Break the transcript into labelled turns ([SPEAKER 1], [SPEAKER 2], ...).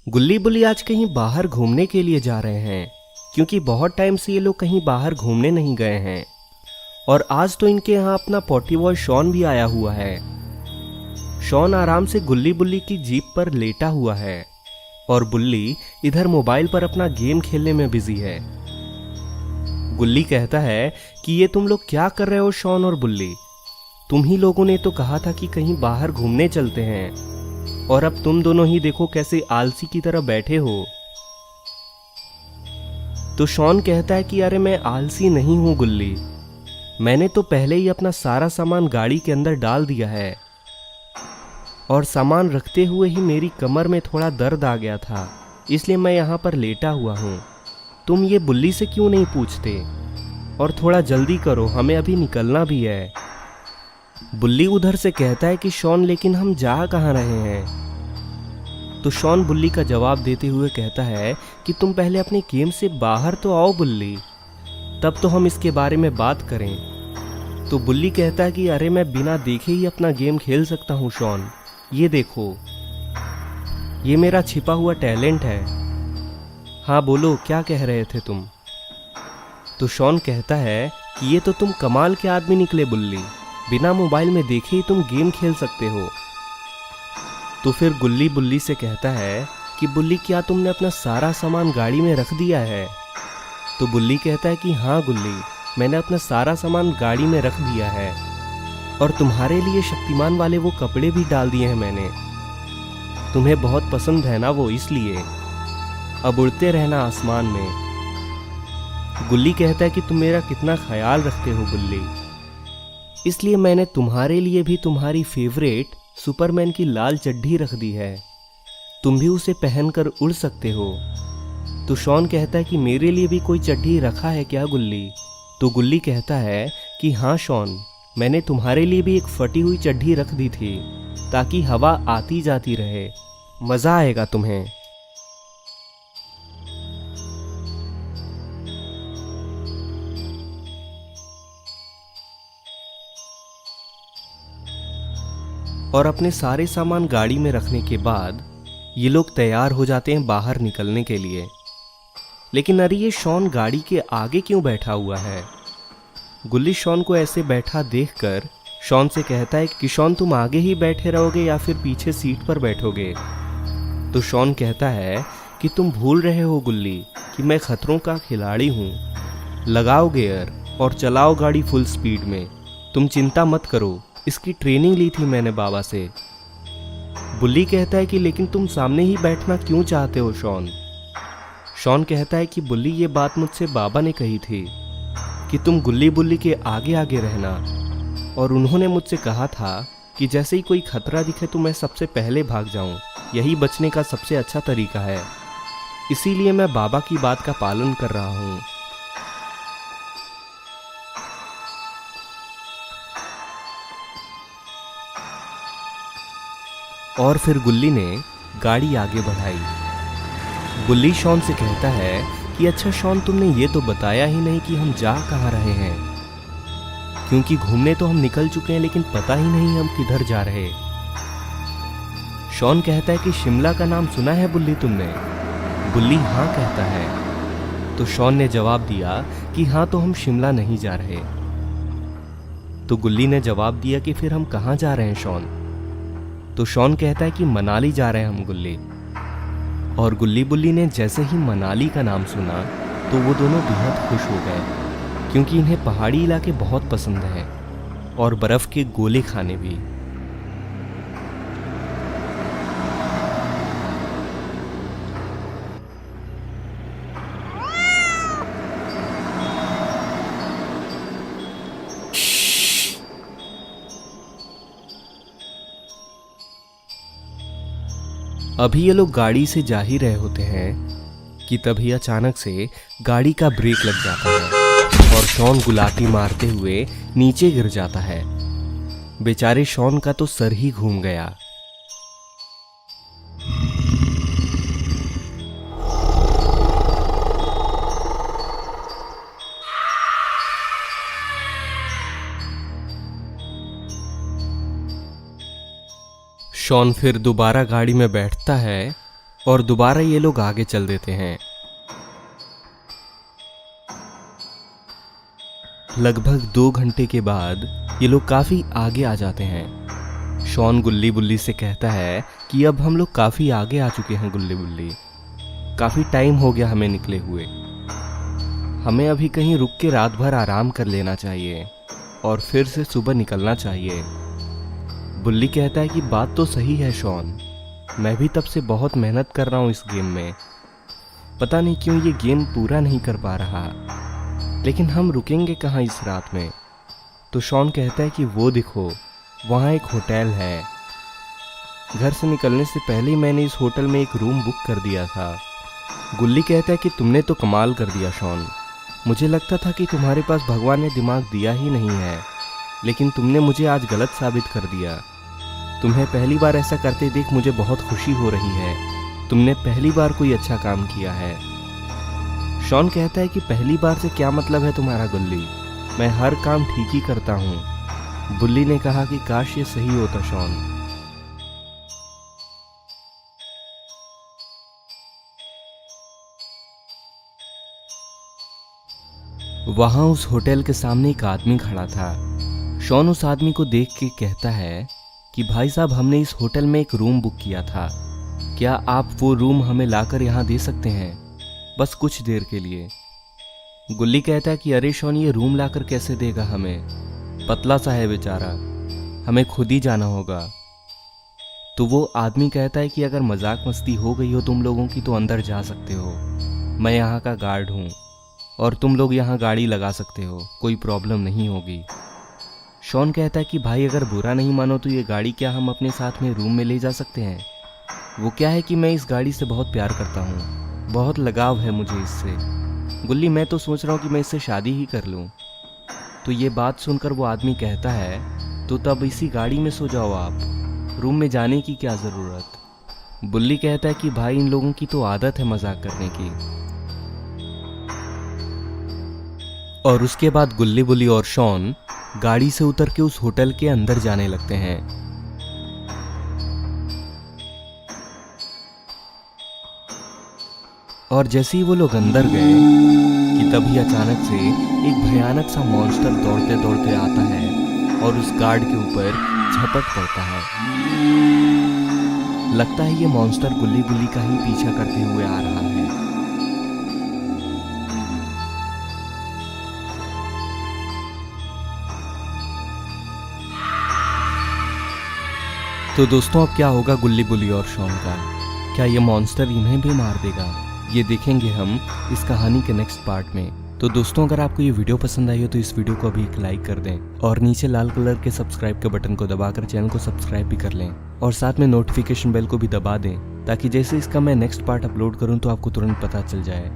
[SPEAKER 1] गुल्ली बुल्ली आज कहीं बाहर घूमने के लिए जा रहे हैं, क्योंकि बहुत टाइम से ये लोग कहीं बाहर घूमने नहीं गए हैं। और आज तो इनके यहाँ अपना पॉटी बॉय शॉन भी आया हुआ है। शॉन आराम से गुल्ली बुल्ली की जीप पर लेटा हुआ है और बुल्ली इधर मोबाइल पर अपना गेम खेलने में बिजी है। गुल्ली कहता है कि ये तुम लोग क्या कर रहे हो शॉन और बुल्ली? तुम ही लोगों ने तो कहा था कि कहीं बाहर घूमने चलते हैं, और अब तुम दोनों ही देखो कैसे आलसी की तरह बैठे हो। तो शॉन कहता है कि अरे मैं आलसी नहीं हूं गुल्ली, मैंने तो पहले ही अपना सारा सामान गाड़ी के अंदर डाल दिया है, और सामान रखते हुए ही मेरी कमर में थोड़ा दर्द आ गया था, इसलिए मैं यहाँ पर लेटा हुआ हूँ। तुम ये बुल्ली से क्यों नहीं पूछते? और थोड़ा जल्दी करो, हमें अभी निकलना भी है। बुल्ली उधर से कहता है कि शॉन लेकिन हम जा कहाँ रहे हैं? तो शॉन बुल्ली का जवाब देते हुए कहता है कि तुम पहले अपने गेम से बाहर तो आओ बुल्ली, तब तो हम इसके बारे में बात करें। तो बुल्ली कहता है कि अरे मैं बिना देखे ही अपना गेम खेल सकता हूँ शॉन, ये देखो, ये मेरा छिपा हुआ टैलेंट है। हाँ बोलो, क्या कह रहे थे तुम? तो शॉन कहता है कि ये तो तुम कमाल के आदमी निकले बुल्ली, बिना मोबाइल में देखे ही तुम गेम खेल सकते हो। तो फिर गुल्ली बुल्ली से कहता है कि बुल्ली क्या तुमने अपना सारा सामान गाड़ी में रख दिया है? तो बुल्ली कहता है कि हाँ गुल्ली, मैंने अपना सारा सामान गाड़ी में रख दिया है, और तुम्हारे लिए शक्तिमान वाले वो कपड़े भी डाल दिए हैं मैंने। तुम्हें बहुत पसंद है ना वो, इसलिए अब उड़ते रहना आसमान में। गुल्ली कहता है कि तुम मेरा कितना ख्याल रखते हो बुल्ली, इसलिए मैंने तुम्हारे लिए भी तुम्हारी फेवरेट सुपरमैन की लाल चड्ढी रख दी है, तुम भी उसे पहनकर उड़ सकते हो। तो शॉन कहता है कि मेरे लिए भी कोई चड्ढी रखा है क्या गुल्ली? तो गुल्ली कहता है कि हाँ शॉन, मैंने तुम्हारे लिए भी एक फटी हुई चड्ढी रख दी थी, ताकि हवा आती जाती रहे, मज़ा आएगा तुम्हें। और अपने सारे सामान गाड़ी में रखने के बाद ये लोग तैयार हो जाते हैं बाहर निकलने के लिए। लेकिन अरे ये शॉन गाड़ी के आगे क्यों बैठा हुआ है? गुल्ली शॉन को ऐसे बैठा देखकर शॉन से कहता है कि शॉन तुम आगे ही बैठे रहोगे या फिर पीछे सीट पर बैठोगे? तो शॉन कहता है कि तुम भूल रहे हो गुल्ली कि मैं खतरों का खिलाड़ी हूँ। लगाओ गियर और चलाओ गाड़ी फुल स्पीड में, तुम चिंता मत करो, इसकी ट्रेनिंग ली थी मैंने बाबा से। बुल्ली कहता है कि लेकिन तुम सामने ही बैठना क्यों चाहते हो शॉन? शॉन कहता है कि बुल्ली ये बात मुझसे बाबा ने कही थी कि तुम गुल्ली बुल्ली के आगे आगे रहना, और उन्होंने मुझसे कहा था कि जैसे ही कोई खतरा दिखे तो मैं सबसे पहले भाग जाऊं, यही बचने का सबसे अच्छा तरीका है, इसीलिए मैं बाबा की बात का पालन कर रहा हूं। और फिर गुल्ली ने गाड़ी आगे बढ़ाई। बुल्ली शॉन से कहता है कि अच्छा शॉन, तुमने ये तो बताया ही नहीं कि हम जा कहाँ रहे हैं, क्योंकि घूमने तो हम निकल चुके हैं लेकिन पता ही नहीं हम किधर जा रहे। शॉन कहता है कि शिमला का नाम सुना है बुल्ली तुमने? बुल्ली हाँ कहता है। तो शॉन ने जवाब दिया कि हाँ, तो हम शिमला नहीं जा रहे। तो गुल्ली ने जवाब दिया कि फिर हम कहाँ जा रहे हैं शॉन? तो शॉन कहता है कि मनाली जा रहे हैं हम गुल्ली। और गुल्ली बुल्ली ने जैसे ही मनाली का नाम सुना तो वो दोनों बेहद खुश हो गए, क्योंकि इन्हें पहाड़ी इलाके बहुत पसंद हैं, और बर्फ़ के गोले खाने भी। अभी ये लोग गाड़ी से जा ही रहे होते हैं कि तभी अचानक से गाड़ी का ब्रेक लग जाता है और शॉन गुलाटी मारते हुए नीचे गिर जाता है। बेचारे शॉन का तो सर ही घूम गया। शॉन फिर दोबारा गाड़ी में बैठता है और दोबारा ये लोग आगे चल देते हैं। लगभग 2 घंटे के बाद ये लोग काफी आगे आ जाते हैं। शॉन गुल्ली बुल्ली से कहता है कि अब हम लोग काफी आगे आ चुके हैं गुल्ली बुल्ली, काफी टाइम हो गया हमें निकले हुए, हमें अभी कहीं रुक के रात भर आराम कर लेना चाहिए और फिर से सुबह निकलना चाहिए। बुल्ली कहता है कि बात तो सही है शॉन, मैं भी तब से बहुत मेहनत कर रहा हूँ इस गेम में, पता नहीं क्यों ये गेम पूरा नहीं कर पा रहा, लेकिन हम रुकेंगे कहाँ इस रात में। तो शॉन कहता है कि वो देखो वहाँ एक होटल है, घर से निकलने से पहले ही मैंने इस होटल में एक रूम बुक कर दिया था। गुल्ली कहता है कि तुमने तो कमाल कर दिया शॉन, मुझे लगता था कि तुम्हारे पास भगवान ने दिमाग दिया ही नहीं है, लेकिन तुमने मुझे आज गलत साबित कर दिया। तुम्हें पहली बार ऐसा करते देख मुझे बहुत खुशी हो रही है, तुमने पहली बार कोई अच्छा काम किया है। शॉन कहता है कि पहली बार से क्या मतलब है तुम्हारा गुल्ली, मैं हर काम ठीक ही करता हूँ। बुल्ली ने कहा कि काश ये सही होता शॉन। वहां उस होटल के सामने एक आदमी खड़ा था। शॉन उस आदमी को देख के कहता है कि भाई साहब हमने इस होटल में एक रूम बुक किया था, क्या आप वो रूम हमें लाकर यहाँ दे सकते हैं, बस कुछ देर के लिए। गुल्ली कहता है कि अरे शॉन ये रूम लाकर कैसे देगा हमें, पतला सा है बेचारा, हमें खुद ही जाना होगा। तो वो आदमी कहता है कि अगर मजाक मस्ती हो गई हो तुम लोगों की तो अंदर जा सकते हो, मैं यहाँ का गार्ड हूँ और तुम लोग यहाँ गाड़ी लगा सकते हो, कोई प्रॉब्लम नहीं होगी। शॉन कहता है कि भाई अगर बुरा नहीं मानो तो ये गाड़ी क्या हम अपने साथ में रूम में ले जा सकते हैं। वो क्या है कि मैं इस गाड़ी से बहुत प्यार करता हूँ, बहुत लगाव है मुझे इससे। गुल्ली मैं तो सोच रहा हूँ कि मैं इससे शादी ही कर लूँ। तो ये बात सुनकर वो आदमी कहता है तो तब इसी गाड़ी में सो जाओ आप, रूम में जाने की क्या ज़रूरत। बुल्ली कहता है कि भाई इन लोगों की तो आदत है मजाक करने की। और उसके बाद गुल्ली बुल्ली और शॉन गाड़ी से उतर के उस होटल के अंदर जाने लगते हैं। और जैसे ही वो लोग अंदर गए कि तभी अचानक से एक भयानक सा मॉन्स्टर दौड़ते दौड़ते आता है और उस गार्ड के ऊपर झपट पड़ता है। लगता है ये मॉन्स्टर गुल्ली बुल्ली का ही पीछा करते हुए आ रहा है। तो दोस्तों अब क्या होगा गुल्ली बुल्ली और शॉन का, क्या ये मॉन्स्टर इन्हें भी मार देगा, ये देखेंगे हम इस कहानी के नेक्स्ट पार्ट में। तो दोस्तों अगर आपको ये वीडियो पसंद आई हो तो इस वीडियो को अभी एक लाइक कर दें और नीचे लाल कलर के सब्सक्राइब के बटन को दबाकर चैनल को सब्सक्राइब भी कर लें और साथ में नोटिफिकेशन बेल को भी दबा दें ताकि जैसे इसका मैं नेक्स्ट पार्ट अपलोड करूं तो आपको तुरंत पता चल जाए।